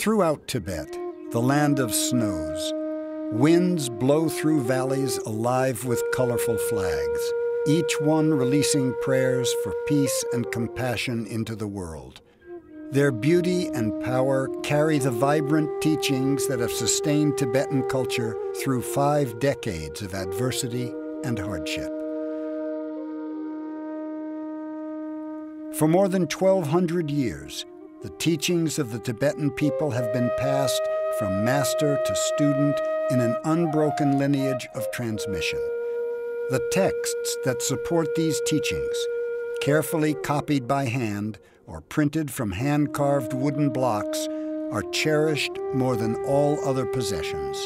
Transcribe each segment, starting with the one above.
Throughout Tibet, the land of snows, winds blow through valleys alive with colorful flags, each one releasing prayers for peace and compassion into the world. Their beauty and power carry the vibrant teachings that have sustained Tibetan culture through 5 decades of adversity and hardship. For more than 1,200 years, the teachings of the Tibetan people have been passed from master to student in an unbroken lineage of transmission. The texts that support these teachings, carefully copied by hand or printed from hand-carved wooden blocks, are cherished more than all other possessions.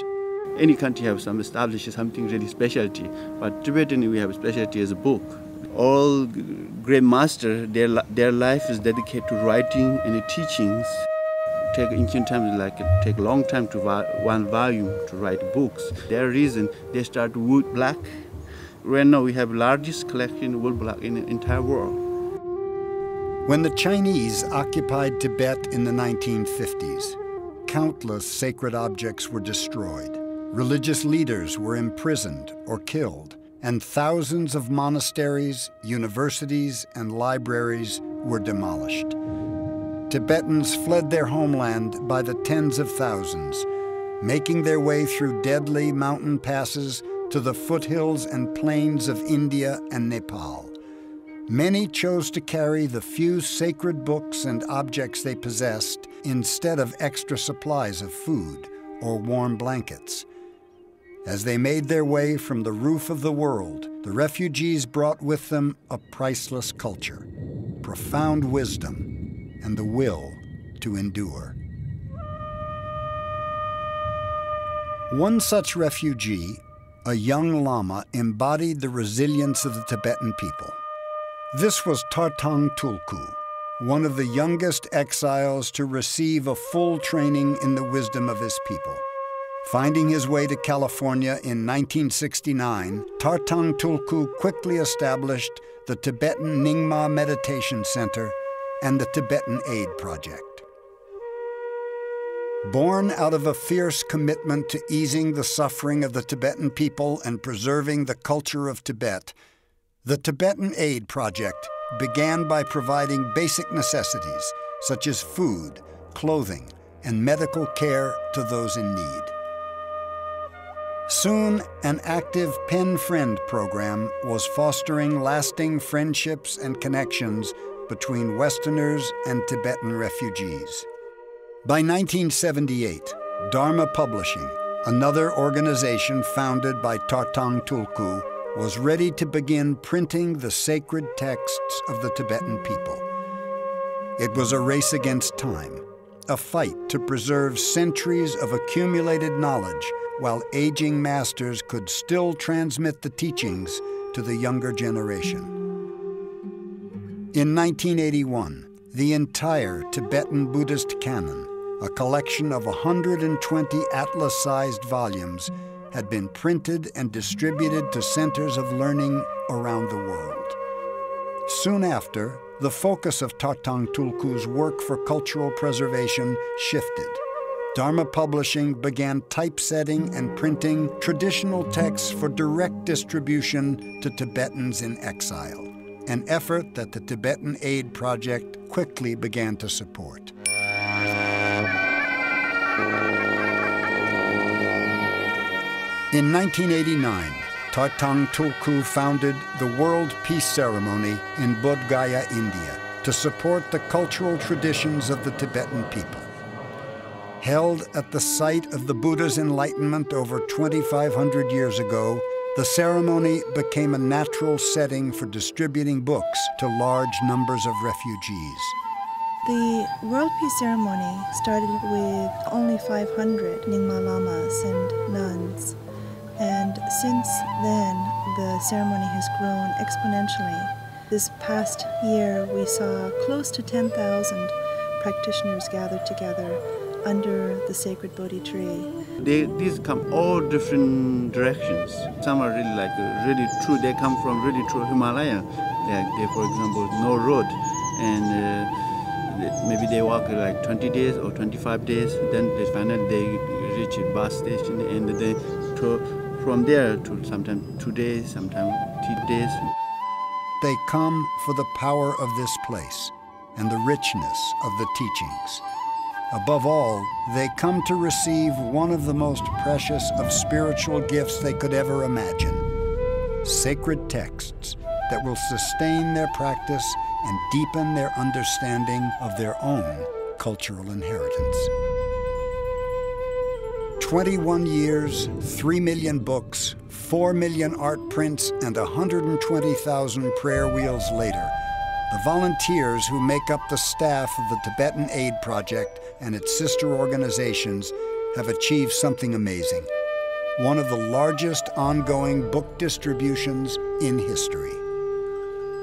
Any country has established something really specialty, but Tibetan we have specialty as a book. All great masters, their life is dedicated to writing and teachings. Take ancient times take a long time to one volume to write books. Their reason they start wood black. Right now we have largest collection of wood black in the entire world. When the Chinese occupied Tibet in the 1950s, countless sacred objects were destroyed. Religious leaders were imprisoned or killed, and thousands of monasteries, universities, and libraries were demolished. Tibetans fled their homeland by the tens of thousands, making their way through deadly mountain passes to the foothills and plains of India and Nepal. Many chose to carry the few sacred books and objects they possessed instead of extra supplies of food or warm blankets. As they made their way from the roof of the world, the refugees brought with them a priceless culture, profound wisdom, and the will to endure. One such refugee, a young Lama, embodied the resilience of the Tibetan people. This was Tartang Tulku, one of the youngest exiles to receive a full training in the wisdom of his people. Finding his way to California in 1969, Tartang Tulku quickly established the Tibetan Nyingma Meditation Center and the Tibetan Aid Project. Born out of a fierce commitment to easing the suffering of the Tibetan people and preserving the culture of Tibet, the Tibetan Aid Project began by providing basic necessities such as food, clothing, and medical care to those in need. Soon, an active Pen Friend program was fostering lasting friendships and connections between Westerners and Tibetan refugees. By 1978, Dharma Publishing, another organization founded by Tartang Tulku, was ready to begin printing the sacred texts of the Tibetan people. It was a race against time, a fight to preserve centuries of accumulated knowledge while aging masters could still transmit the teachings to the younger generation. In 1981, the entire Tibetan Buddhist canon, a collection of 120 atlas-sized volumes, had been printed and distributed to centers of learning around the world. Soon after, the focus of Tartang Tulku's work for cultural preservation shifted. Dharma Publishing began typesetting and printing traditional texts for direct distribution to Tibetans in exile, an effort that the Tibetan Aid Project quickly began to support. In 1989, Tartang Tulku founded the World Peace Ceremony in Bodh Gaya, India, to support the cultural traditions of the Tibetan people. Held at the site of the Buddha's enlightenment over 2,500 years ago, the ceremony became a natural setting for distributing books to large numbers of refugees. The World Peace Ceremony started with only 500 Nyingma lamas and nuns. And since then, the ceremony has grown exponentially. This past year, we saw close to 10,000 practitioners gathered together under the sacred Bodhi tree. These come all different directions. Some are really true. They come from really true Himalaya. Like, for example, no road, and maybe they walk like 20 days or 25 days. Then finally they reach a bus station, and they from there to sometimes 2 days, sometimes 3 days. They come for the power of this place and the richness of the teachings. Above all, they come to receive one of the most precious of spiritual gifts they could ever imagine: sacred texts that will sustain their practice and deepen their understanding of their own cultural inheritance. 21 years, 3 million books, 4 million art prints, and 120,000 prayer wheels later, the volunteers who make up the staff of the Tibetan Aid Project and its sister organizations have achieved something amazing: one of the largest ongoing book distributions in history.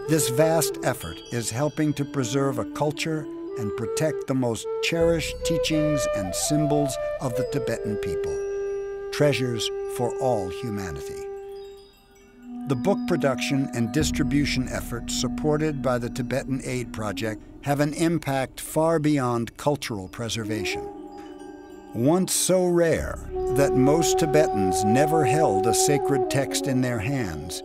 This vast effort is helping to preserve a culture and protect the most cherished teachings and symbols of the Tibetan people, treasures for all humanity. The book production and distribution efforts supported by the Tibetan Aid Project have an impact far beyond cultural preservation. Once so rare that most Tibetans never held a sacred text in their hands,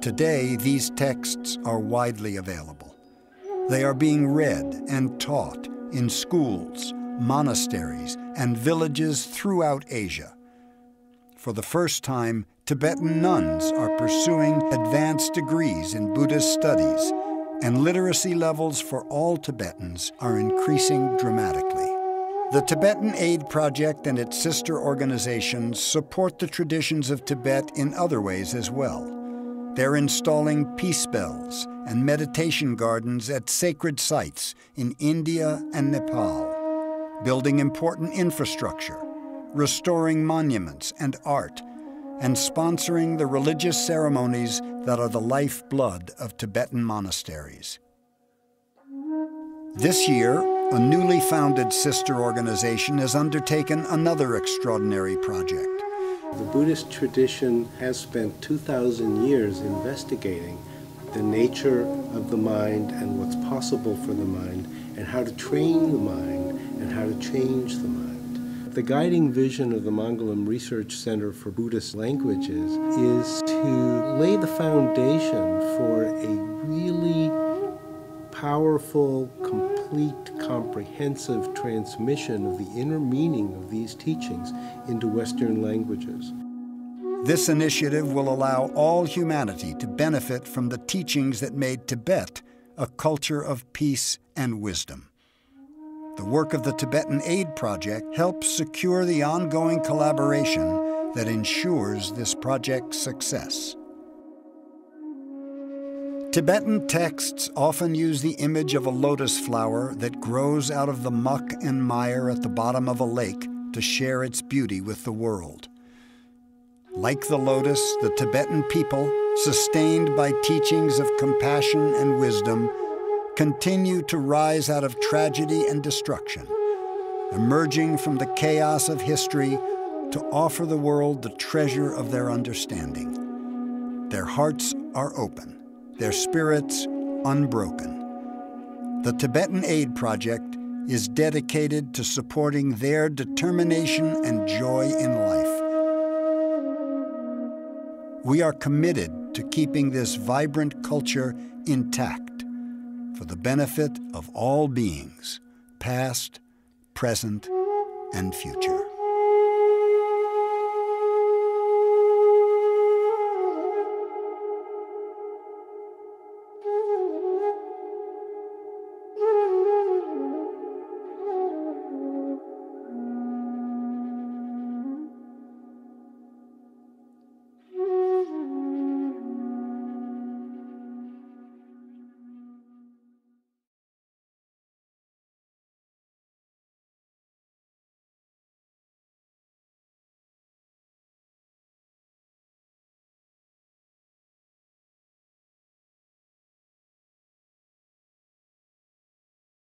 today these texts are widely available. They are being read and taught in schools, monasteries, and villages throughout Asia. For the first time, Tibetan nuns are pursuing advanced degrees in Buddhist studies, and literacy levels for all Tibetans are increasing dramatically. The Tibetan Aid Project and its sister organizations support the traditions of Tibet in other ways as well. They're installing peace bells and meditation gardens at sacred sites in India and Nepal, building important infrastructure, restoring monuments and art, and sponsoring the religious ceremonies that are the lifeblood of Tibetan monasteries. This year, a newly founded sister organization has undertaken another extraordinary project. The Buddhist tradition has spent 2,000 years investigating the nature of the mind and what's possible for the mind, and how to train the mind and how to change the mind. The guiding vision of the Mangalam Research Center for Buddhist Languages is to lay the foundation for a really powerful, complete, comprehensive transmission of the inner meaning of these teachings into Western languages. This initiative will allow all humanity to benefit from the teachings that made Tibet a culture of peace and wisdom. The work of the Tibetan Aid Project helps secure the ongoing collaboration that ensures this project's success. Tibetan texts often use the image of a lotus flower that grows out of the muck and mire at the bottom of a lake to share its beauty with the world. Like the lotus, the Tibetan people, sustained by teachings of compassion and wisdom, continue to rise out of tragedy and destruction, emerging from the chaos of history to offer the world the treasure of their understanding. Their hearts are open, their spirits unbroken. The Tibetan Aid Project is dedicated to supporting their determination and joy in life. We are committed to keeping this vibrant culture intact for the benefit of all beings, past, present, and future.